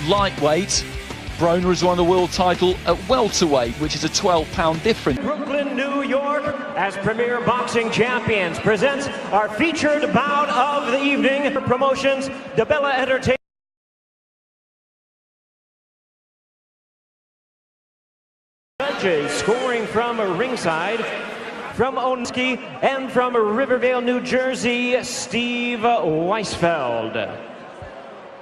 lightweight. Broner has won the world title at welterweight, which is a 12-pound difference. Brooklyn, New York, as premier boxing champions, presents our featured bout of the evening. Promotions, DeBella Entertainment. Judges scoring from ringside, from Onsky, and from Rivervale, New Jersey, Steve Weisfeld.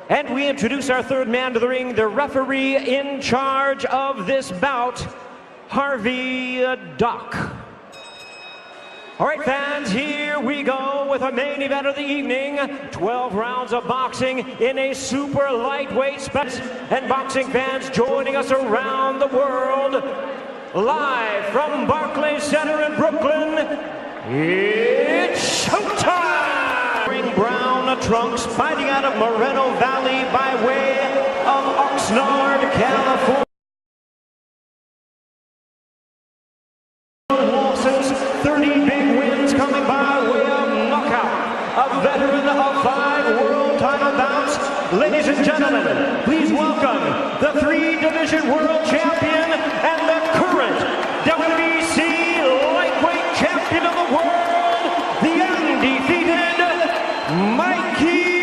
And we introduce our third man to the ring, the referee in charge of this bout, Harvey Duck. All right, fans, here we go with our main event of the evening. 12 rounds of boxing in a super lightweight special. And boxing fans joining us around the world, live from Barclays Center in Brooklyn, it's showtime! Wearing brown trunks, fighting out of Moreno Valley by way of Oxnard, California. Losses, 30 big wins coming by way of knockout. A veteran of 5 world title bouts. Ladies and gentlemen, please welcome the 3-division world champion and the current WBC lightweight champion of the world, the undefeated Micky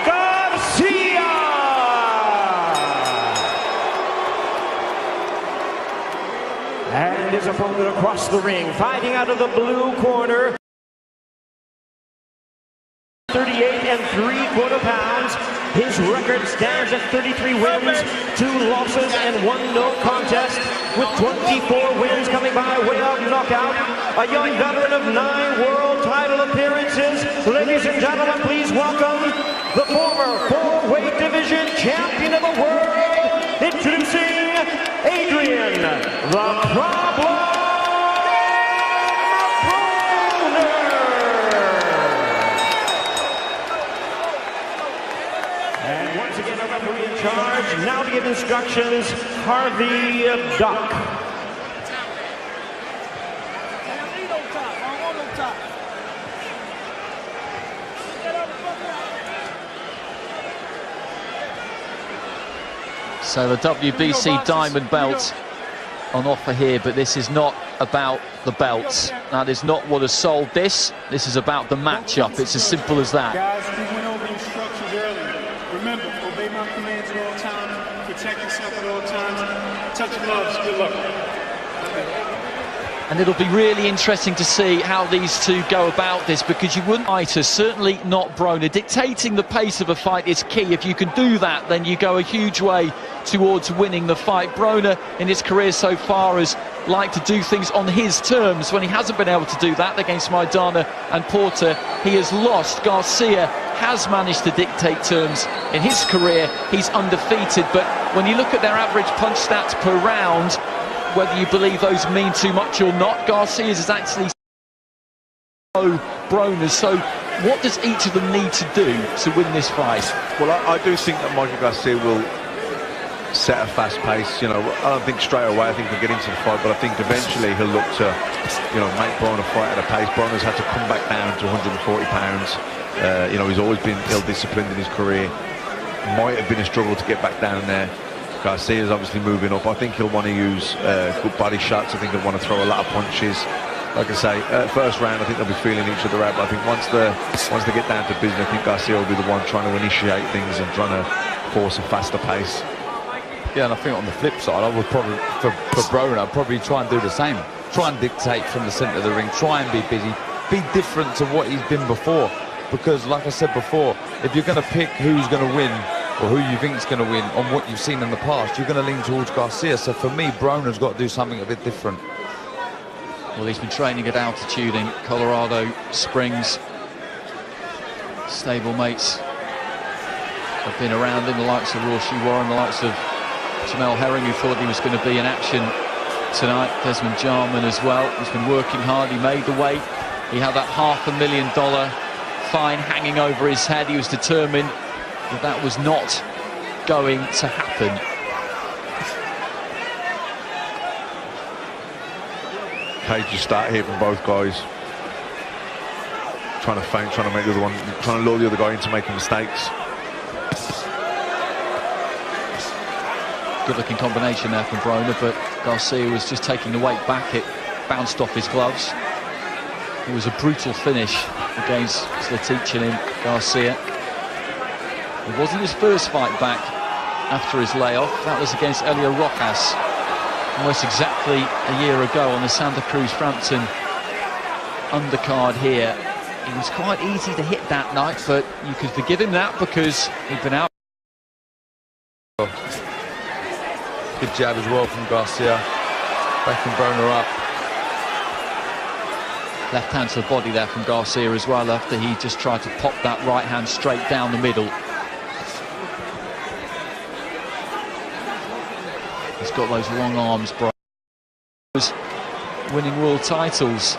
Garcia. And his opponent across the ring, fighting out of the blue corner. 38 3/4 pounds. His record stands at 33 wins, 2 losses, and 1 no contest, with 24 wins coming by way of knockout. A young veteran of 9 world title appearances. Ladies and gentlemen, please welcome the former 4-weight division champion of the world, introducing Adrien, the Problem. And once again, a referee in charge. Now to give instructions, Harvey Duck. So the WBC Diamond Belt on offer here, but this is not about the belts. That is not what has sold this. This is about the matchup. It's as simple as that. Guys, we went over instructions earlier. Remember, obey my commands at all times, protect yourself at all times, touch gloves, good luck. And it'll be really interesting to see how these two go about this, because you wouldn't fighter, certainly not Broner. Dictating the pace of a fight is key. If you can do that, then you go a huge way towards winning the fight. Broner, in his career so far, has liked to do things on his terms. When he hasn't been able to do that against Maidana and Porter, he has lost. Garcia has managed to dictate terms in his career. He's undefeated, but when you look at their average punch stats per round, whether you believe those mean too much or not, Garcia's is actually so Broner's. So what does each of them need to do to win this fight? Well, I do think that Micky Garcia will set a fast pace. You know, I don't think straight away, I think he'll get into the fight, but I think eventually he'll look to, you know, make Broner fight at a pace. Broner's had to come back down to 140 pounds. You know, he's always been ill-disciplined in his career. Might have been a struggle to get back down there. Garcia's obviously moving up. I think he'll want to use good body shots. I think he'll want to throw a lot of punches. Like I say, first round, I think they'll be feeling each other out. But I think once they get down to business, I think Garcia will be the one trying to initiate things and trying to force a faster pace. Yeah, and I think on the flip side, I would probably, for Broner, I'd probably try and do the same. Try and dictate from the centre of the ring. Try and be busy. Be different to what he's been before. Because, like I said before, if you're going to pick who's going to win, or who you think is going to win on what you've seen in the past, you're going to lean towards Garcia. So for me, Broner's got to do something a bit different. Well, he's been training at altitude in Colorado Springs. Stablemates have been around him, the likes of Rorschach Warren, the likes of Jamel Herring, who thought he was going to be in action tonight. Desmond Jarman as well. He's been working hard. He made the weight. He had that $500,000 fine hanging over his head. He was determined that was not going to happen. Cages start here from both guys. Trying to feint, trying to make the other one, trying to lure the other guy into making mistakes. Good-looking combination there from Broner, but Garcia was just taking the weight back. It bounced off his gloves. It was a brutal finish against Zlatić and Garcia. It wasn't his first fight back after his layoff. That was against Elio Rojas almost exactly a year ago on the Santa Cruz Frampton undercard here. It was quite easy to hit that night, but you could forgive him that because he'd been out. Good jab as well from Garcia, backing Broner up. Left hand to the body there from Garcia as well, after he just tried to pop that right hand straight down the middle. He's got those long arms, Broner. Winning world titles,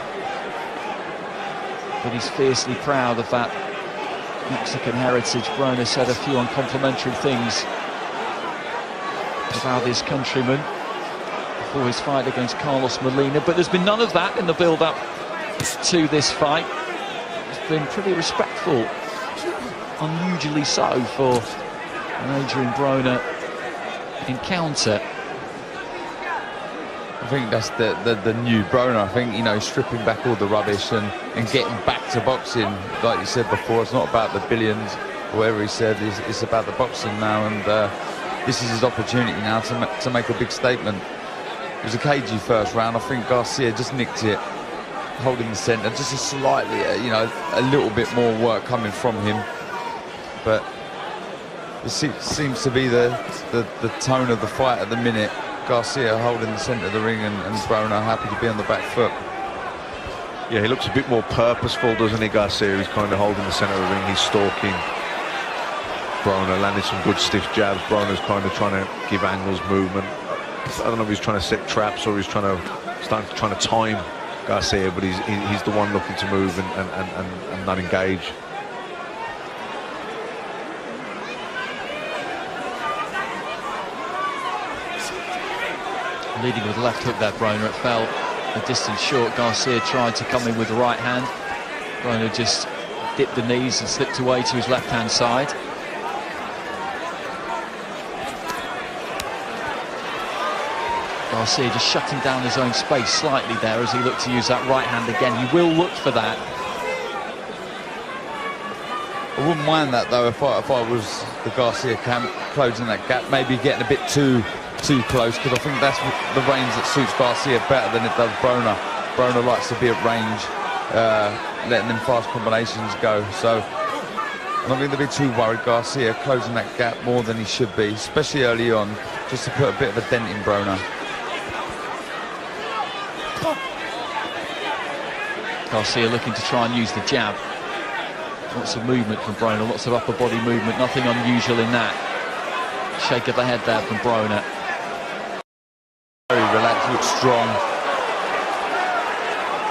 but he's fiercely proud of that Mexican heritage. Broner said a few uncomplimentary things about his countrymen before his fight against Carlos Molina, but there's been none of that in the build-up to this fight. It's been pretty respectful, unusually so for an Adrien Broner encounter. I think that's the new Broner. I think, you know, stripping back all the rubbish and getting back to boxing. Like you said before, it's not about the billions, whatever he said, it's about the boxing now, and this is his opportunity now to make a big statement. It was a cagey first round. I think Garcia just nicked it, holding the centre, just a slightly, you know, a little bit more work coming from him. But it seems to be the tone of the fight at the minute. Garcia holding the centre of the ring, and Broner happy to be on the back foot. Yeah, he looks a bit more purposeful, doesn't he, Garcia? He's kind of holding the centre of the ring, he's stalking Broner, landed some good stiff jabs. Broner's kind of trying to give angles, movement. I don't know if he's trying to set traps or he's trying to time Garcia, but he's the one looking to move and not engage. Leading with the left hook there, Broner. It fell a distance short. Garcia tried to come in with the right hand. Broner just dipped the knees and slipped away to his left-hand side. Garcia just shutting down his own space slightly there as he looked to use that right hand again. You will look for that. I wouldn't mind that though if I was the Garcia camp, closing that gap, maybe getting a bit too close, because I think that's the range that suits Garcia better than it does Broner. Broner likes to be at range, letting them fast combinations go. So I'm not going to be too worried. Garcia closing that gap more than he should be, especially early on, just to put a bit of a dent in Broner. Garcia looking to try and use the jab. Lots of movement from Broner, lots of upper body movement, nothing unusual in that. Shake of the head there from Broner. Very relaxed, looks strong.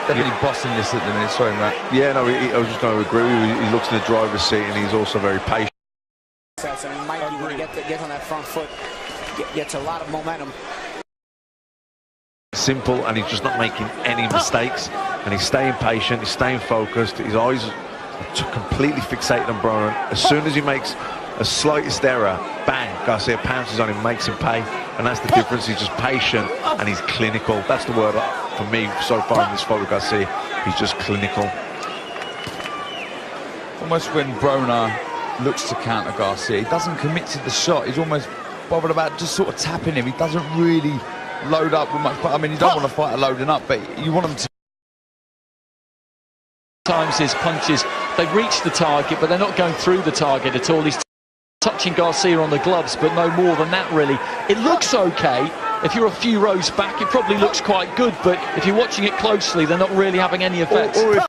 Definitely bossing this at the minute. Sorry, Matt. Yeah, no, I was just going to agree with you. He looks in the driver's seat and he's also very patient. And Micky, when he gets on that front foot, gets a lot of momentum. Simple, and he's just not making any mistakes, and he's staying patient, he's staying focused. His eyes are completely fixated on Broner. As soon as he makes a slightest error, bang, Garcia pounces on him, makes him pay, and that's the difference. He's just patient and he's clinical. That's the word for me so far in this fight with Garcia. He's just clinical. Almost when Broner looks to counter Garcia, he doesn't commit to the shot. He's almost bothered about just sort of tapping him. He doesn't really load up with much. I mean, you don't want to fight a loading up, but you want him to. Times his punches, they reach the target, but they're not going through the target at all. He's touching Garcia on the gloves, but no more than that, really. It looks okay. If you're a few rows back, it probably looks quite good, but if you're watching it closely, they're not really having any effect. This is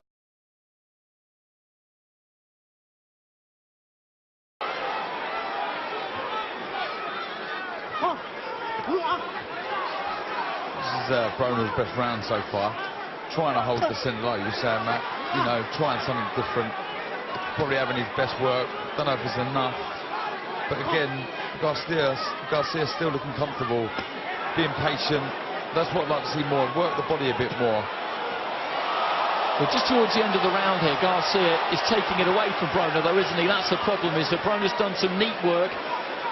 Broner's best round so far. Trying to hold the centre, like you were saying, Matt. You know, trying something different. Probably having his best work. Don't know if it's enough. But again, Garcia's still looking comfortable, being patient. That's what I'd like to see more. Work the body a bit more. Well, just towards the end of the round here, Garcia is taking it away from Broner, though, isn't he? That's the problem, is that Broner's done some neat work,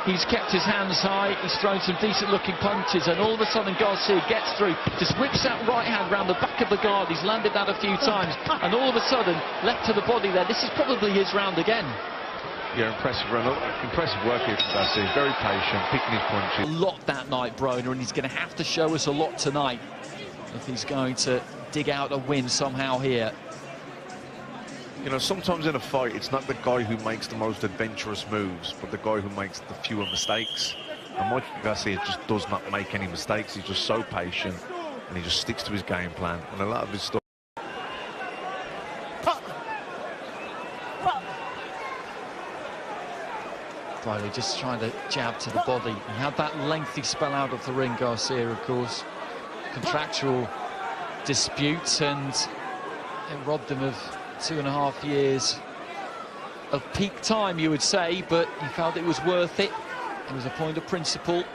He's kept his hands high, he's thrown some decent looking punches, and all of a sudden Garcia gets through, just whips that right hand round the back of the guard. He's landed that a few times, and all of a sudden, left to the body there. This is probably his round again. Yeah, impressive run. Impressive work here from Garcia. Very patient, picking his punches. A lot that night, Broner, and he's going to have to show us a lot tonight if he's going to dig out a win somehow here. You know, sometimes in a fight, it's not the guy who makes the most adventurous moves, but the guy who makes the fewer mistakes. And Micky Garcia just does not make any mistakes. He's just so patient, and he just sticks to his game plan. And a lot of his stuff. Riley just trying to jab to the body. He had that lengthy spell out of the ring, Garcia, of course. Contractual disputes, and it robbed him of 2.5 years of peak time, you would say, but he felt it was worth it. It was a point of principle,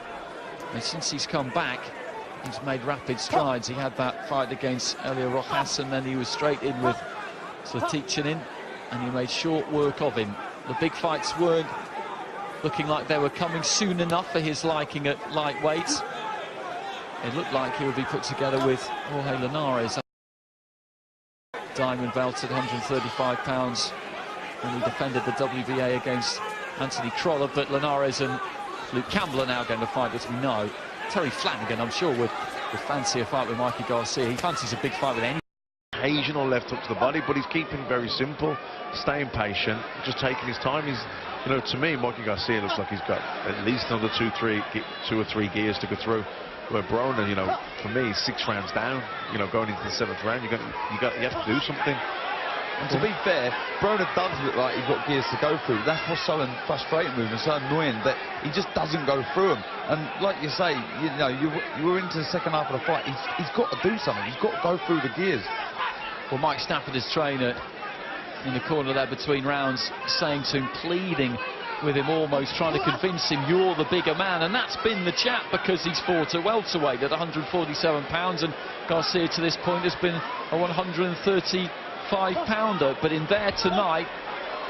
and since he's come back, he's made rapid strides. He had that fight against Elio Rojas, and then he was straight in with Slatichinin, and he made short work of him. The big fights weren't looking like they were coming soon enough for his liking at lightweight. It looked like he would be put together with Jorge Linares. Diamond belt at 135 pounds when he defended the WBA against Anthony Crolla, but Linares and Luke Campbell are now going to fight, as we know. Terry Flanagan, I'm sure, would fancy a fight with Micky Garcia. He fancies a big fight with any. Occasional left hook to the body, but he's keeping very simple, staying patient, just taking his time. He's, you know, to me, Micky Garcia looks like he's got at least another two or three gears to go through. Where Broner, you know, for me, 6 rounds down, you know, going into the 7th round, you have to do something. And to be fair, Broner does look like he's got gears to go through. That's what's so frustrating with him and so annoying, that he just doesn't go through them. And like you say, you know, you were into the second half of the fight. He's got to do something. He's got to go through the gears. Well, Mike Stafford, his trainer, in the corner there between rounds, saying to him, pleading with him, almost trying to convince him, you're the bigger man. And that's been the chat, because he's fought at welterweight at 147 pounds, and Garcia to this point has been a 135-pounder. But in there tonight,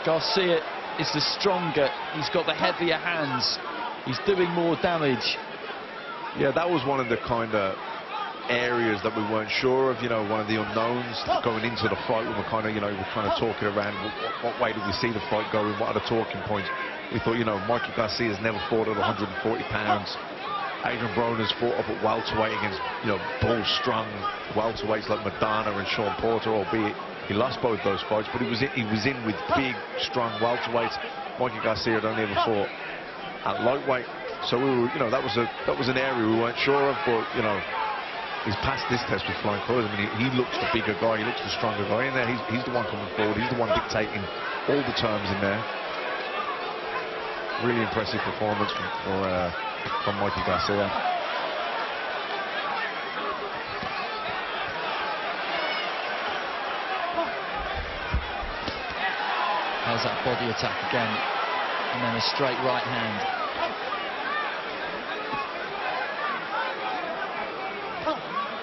Garcia is the stronger. He's got the heavier hands. He's doing more damage. Yeah, that was one of the kind of areas that we weren't sure of, you know, one of the unknowns going into the fight. We were kind of, you know, we're kind of talking around what way do we see the fight going, what are the talking points. We thought, you know, Micky Garcia has never fought at 140 pounds. Adrien Broner's fought up at welterweight against, you know, bull-strung welterweights like Madonna and Sean Porter, albeit he lost both those fights, but he was in with big, strong welterweights. Micky Garcia had only ever fought at lightweight, so we were, you know, that was an area we weren't sure of, but, you know, he's passed this test with flying colours. I mean, he looks the bigger guy, he looks the stronger guy in there. He's the one coming forward, he's the one dictating all the terms in there. Really impressive performance from Micky Garcia. There's that body attack again, and then a straight right hand.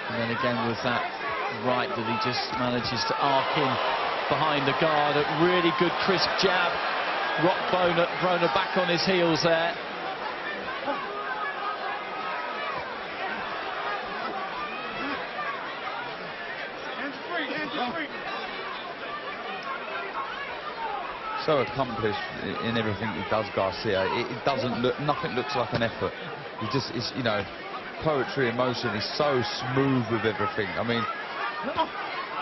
And then again with that right that he just manages to arc in behind the guard. A really good crisp jab. Rock Broner back on his heels there. So accomplished in everything he does, Garcia. It doesn't look, nothing looks like an effort. He just is, you know, poetry in motion. He's so smooth with everything. I mean,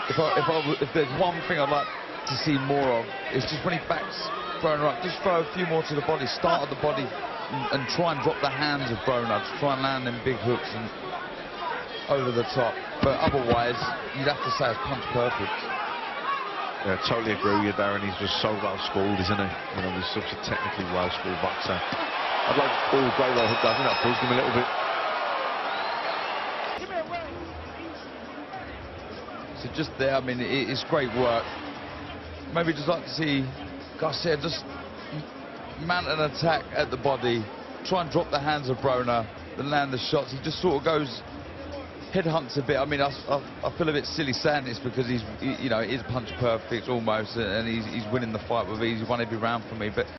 if there's one thing I'd like to see more of, it's just when he backs Broner up, just throw a few more to the body, start at the body, and try and drop the hands of Broner, to try and land them big hooks and over the top. But otherwise, you'd have to say it's punch perfect. Yeah, totally agree with you, Darren. He's just so well schooled, isn't he? You know, he's such a technically well schooled boxer. I'd like, oh, great well hooked, hasn't it? Buzzed him a little bit. So just there, I mean, it's great work. Maybe just like to see Garcia just mount an attack at the body, try and drop the hands of Broner, then land the shots. He just sort of goes, headhunts a bit. I mean, I feel a bit silly saying this because you know, it is punch perfect almost, and he's winning the fight with ease. He won every round for me, but